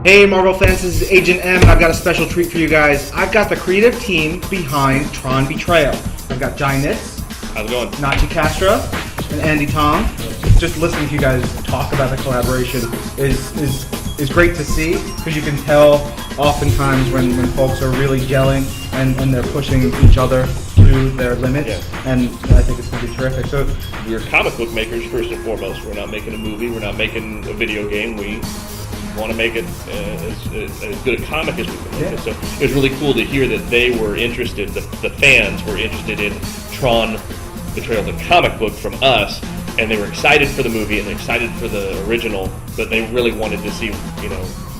Hey Marvel fans, this is Agent M, and I've got a special treat for you guys. I've got the creative team behind TRON Betrayal. I've got Jai Nitz, how's it going? Nachi Castro, and Andy Tom. Just listening to you guys talk about the collaboration is great to see, because you can tell oftentimes when folks are really gelling and they're pushing each other to their limits, and I think it's going to be terrific. So we're comic book makers first and foremost. We're not making a movie, we're not making a video game. We want to make it as good a comic as we can make it. So it was really cool to hear that they were interested, the fans were interested in TRON Betrayal, the comic book from us, and they were excited for the movie and excited for the original, but they really wanted to see,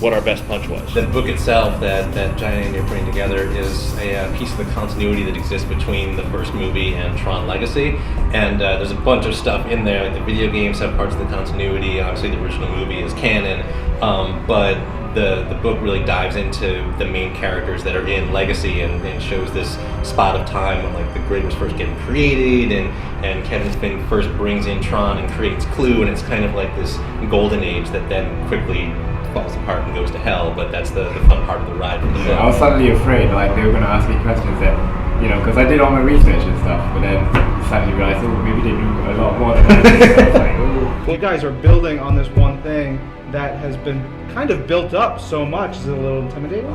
what our best punch was. The book itself that Jai and Andy are putting together is a piece of the continuity that exists between the first movie and TRON Legacy, and there's a bunch of stuff in there. Like the video games have parts of the continuity. Obviously, the original movie is canon, but the book really dives into the main characters that are in Legacy and shows this spot of time when like the grid was first getting created and Kevin Finn first brings in TRON and creates Clue, and it's kind of like this golden age that then quickly falls apart and goes to hell, but that's the fun part of the ride. Yeah, I was suddenly afraid, like they were going to ask me questions that, because I did all my research and stuff, but then suddenly realized, maybe they knew a lot more than I did. So I was like, ooh. you guys are building on this one thing that has been kind of built up so much. Is it a little intimidating?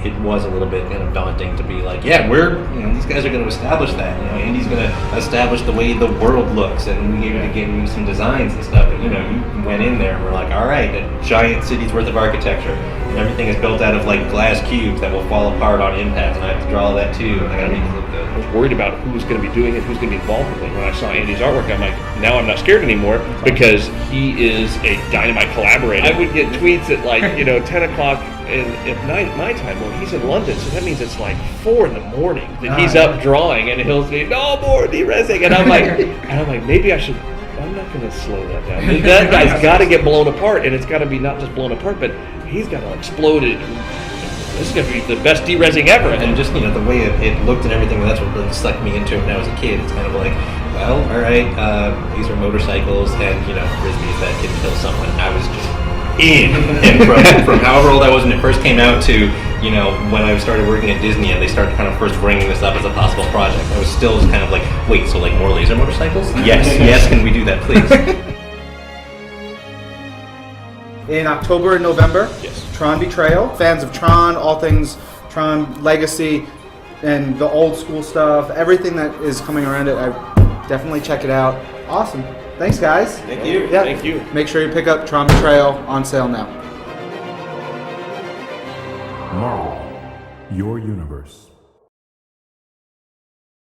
It was a little bit kind of daunting to be like, these guys are going to establish that. Andy's going to establish the way the world looks, and we need to give you some designs and stuff. And you went in there and we're like, all right, a giant city's worth of architecture, and everything is built out of like glass cubes that will fall apart on impact, and I have to draw all that too. And I got to make it look good. I was worried about who's going to be doing it, who's going to be involved with it. When I saw Andy's artwork, I'm like, now I'm not scared anymore, because he is a dynamite collaborator. I would get tweets at 10 o'clock at night my time. Well, he's in London, so that means it's like 4 in the morning that he's up drawing, and he'll say, no more de-resing, and I'm like, maybe I should. I'm not going to slow that down. That guy's got to get blown apart, and it's got to be not just blown apart, but he's got to explode it. This is going to be the best de-resing ever. And just, the way it looked and everything, that's what really sucked me into it when I was a kid. It's kind of like, well, all right, these are motorcycles, and, Frisbees that can kill someone. I was just in. And from however old I was when it first came out to, when I started working at Disney and they started kind of first bringing this up as a possible project, I was still just kind of like, wait, so like more laser motorcycles? Yes, can we do that, please? In October and November, yes. TRON Betrayal. Fans of TRON, all things TRON Legacy, and the old school stuff, everything that is coming around it, I definitely check it out. Awesome. Thanks, guys. Thank you. Yeah. Thank you. Make sure you pick up TRON Betrayal, on sale now. Marvel, your universe.